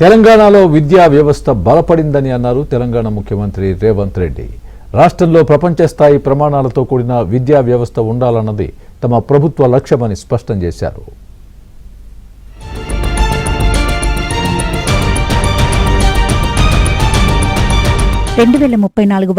తెలంగాణలో విద్యా వ్యవస్థ బలపడిందని అన్నారు తెలంగాణ ముఖ్యమంత్రి రేవంత్ రెడ్డి. రాష్ట్రంలో ప్రపంచ స్థాయి ప్రమాణాలతో కూడిన విద్యా వ్యవస్థ ఉండాలన్నది తమ ప్రభుత్వ లక్ష్యమని స్పష్టం చేశారు.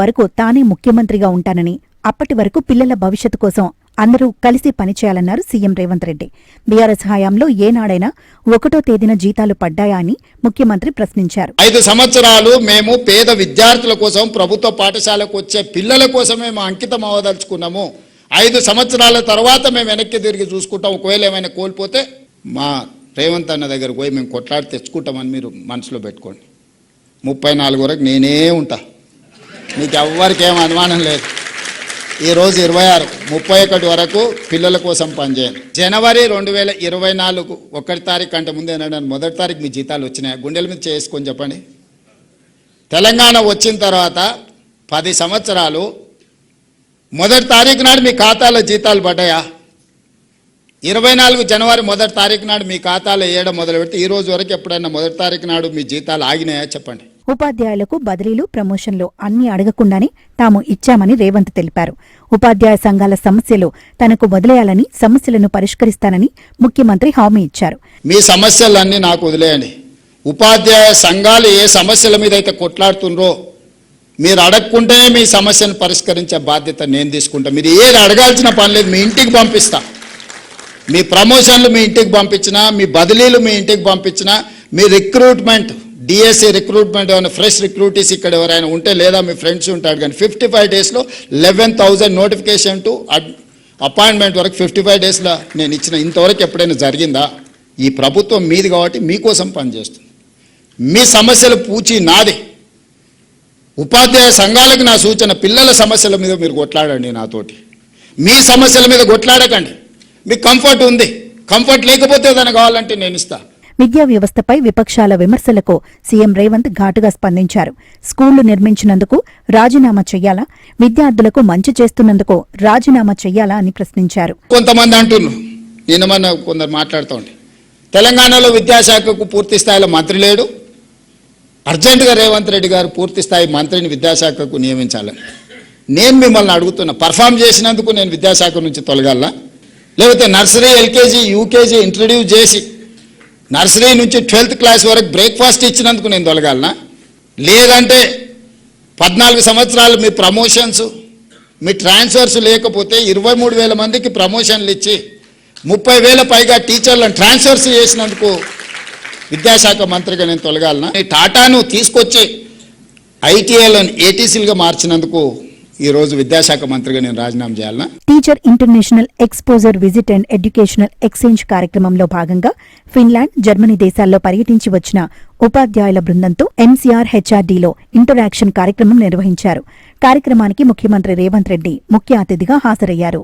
వరకు తానే ముఖ్యమంత్రిగా ఉంటానని, అప్పటి వరకు పిల్లల భవిష్యత్తు కోసం అందరూ కలిసి పనిచేయాలన్నారు సీఎం రేవంత్ రెడ్డి. బీఆర్ఎస్ హయాంలో ఏనాడైనా 1వ తేదీన జీతాలు పడ్డాయా అని ముఖ్యమంత్రి ప్రశ్నించారు. 5 సంవత్సరాలు మేము పేద విద్యార్థుల కోసం, ప్రభుత్వ పాఠశాలకు వచ్చే పిల్లల కోసమే మేము అంకితం అవ్వదలుచుకున్నాము. 5 సంవత్సరాల తర్వాత మేము వెనక్కి తిరిగి చూసుకుంటాం. ఒకవేళ ఏమైనా కోల్పోతే మా రేవంత్ అన్న దగ్గరకు పోయి మేము కొట్లాడి తెచ్చుకుంటామని మీరు మనసులో పెట్టుకోండి. 34 వరకు నేనే ఉంటా, మీకు ఎవ్వరికి ఏం అనుమానం లేదు. ఈరోజు 26, 31 వరకు పిల్లల కోసం పనిచేయండి. జనవరి 2024 1వ తారీఖు కంటే ముందే మొదటి తారీఖు మీ జీతాలు వచ్చినాయి. గుండెల మీద చేసుకొని చెప్పండి. తెలంగాణ వచ్చిన తర్వాత 10 సంవత్సరాలు మొదటి తారీఖు నాడు మీ ఖాతాలో జీతాలు పడ్డాయా? 24 జనవరి 1వ తారీఖు నాడు మీ ఖాతాలో వేయడం మొదలు పెడితే ఈ రోజు వరకు ఎప్పుడైనా 1వ తారీఖు నాడు మీ జీతాలు ఆగినాయా చెప్పండి. ఉపాధ్యాయులకు బదిలీలు, ప్రమోషన్లు అన్ని అడగకుండానే తాము ఇచ్చామని రేవంత్ తెలిపారు. ఉపాధ్యాయ సంఘాల సమస్యలు తనకు వదిలేయాలని, సమస్యలను పరిష్కరిస్తానని ముఖ్యమంత్రి హామీ ఇచ్చారు. మీ సమస్యలన్నీ నాకు వదిలేయండి. ఉపాధ్యాయ సంఘాలు ఏ సమస్యల మీద అయితే కొట్లాడుతుండ్రో మీరు అడగకుంటే మీ సమస్యను పరిష్కరించే బాధ్యత నేను తీసుకుంటా. మీరు ఏది అడగాల్సిన పని లేదు, మీ ఇంటికి పంపిస్తా. మీ ప్రమోషన్లు మీ ఇంటికి పంపించినా, మీ బదిలీలు మీ ఇంటికి పంపించినా, మీ రిక్రూట్మెంట్, డిఎస్సి రిక్రూట్మెంట్ ఏమైనా ఫ్రెష్ రిక్రూటీస్ ఇక్కడ ఎవరైనా ఉంటే, లేదా మీ ఫ్రెండ్స్ ఉంటాడు కానీ 55 డేస్లో 11,000 నోటిఫికేషన్ టు అపాయింట్మెంట్ వరకు 55 డేస్లో నేను ఇచ్చిన. ఇంతవరకు ఎప్పుడైనా జరిగిందా? ఈ ప్రభుత్వం మీది కాబట్టి మీకోసం పనిచేస్తుంది. మీ సమస్యలు పూచి నాది. ఉపాధ్యాయ సంఘాలకు నా సూచన, పిల్లల సమస్యల మీద మీరు కొట్లాడండి నాతోటి. మీ సమస్యల మీద కొట్లాడకండి. మీకు కంఫర్ట్ ఉంది, కంఫర్ట్ లేకపోతే ఏదైనా కావాలంటే నేను ఇస్తా. విద్యా వ్యవస్థపై విపక్షాల విమర్శలకు సీఎం రేవంత్ ఘాటుగా స్పందించారు. స్కూళ్లు నిర్మించినందుకు రాజీనామా చెయ్యాలా, విద్యార్థులకు మంచి చేస్తున్నందుకు రాజీనామా చెయ్యాలా అని ప్రశ్నించారు. కొంతమంది అంటున్నారు, నేను కొందరు మాట్లాడుతూ ఉంటే తెలంగాణలో విద్యాశాఖకు పూర్తి స్థాయిలో మంత్రి లేడు, అర్జెంటుగా రేవంత్ రెడ్డి గారు పూర్తి స్థాయి మంత్రిని విద్యాశాఖకు నియమించాలని. నేను మిమ్మల్ని అడుగుతున్నా, పర్ఫామ్ చేసినందుకు నేను విద్యాశాఖ నుంచి తొలగాలా? లేకపోతే నర్సరీ, ఎల్కేజీ, యూకేజీ ఇంట్రడ్యూస్ చేసి నర్సరీ నుంచి 12th క్లాస్ వరకు బ్రేక్ఫాస్ట్ ఇచ్చినందుకు నేను తొలగాలనా? లేదంటే 14 సంవత్సరాలు మీ ప్రమోషన్స్, మీ ట్రాన్స్ఫర్స్ లేకపోతే 23,000 మందికి ప్రమోషన్లు ఇచ్చి 30,000 పైగా టీచర్లను ట్రాన్స్ఫర్స్ చేసినందుకు విద్యాశాఖ మంత్రిగా నేను తొలగాలనా? టాటాను తీసుకొచ్చి ఐటీఐలను ఏటీసీలుగా మార్చినందుకు ఈ రోజు విద్యాశాఖ మంత్రిగా నేను రాజీనామా చేయాలనా? Teacher international exposure visit and educational exchange కార్యక్రమంలో భాగంగా ఫిన్లాండ్, జర్మనీ దేశాల్లో పర్యటించి వచ్చిన ఉపాధ్యాయుల బృందంతో ఎంసీఆర్ హెచ్ఆర్డీలో ఇంటరాక్షన్ కార్యక్రమం నిర్వహించారు. కార్యక్రమానికి ముఖ్యమంత్రి రేవంత్ రెడ్డి ముఖ్య అతిథిగా హాజరయ్యారు.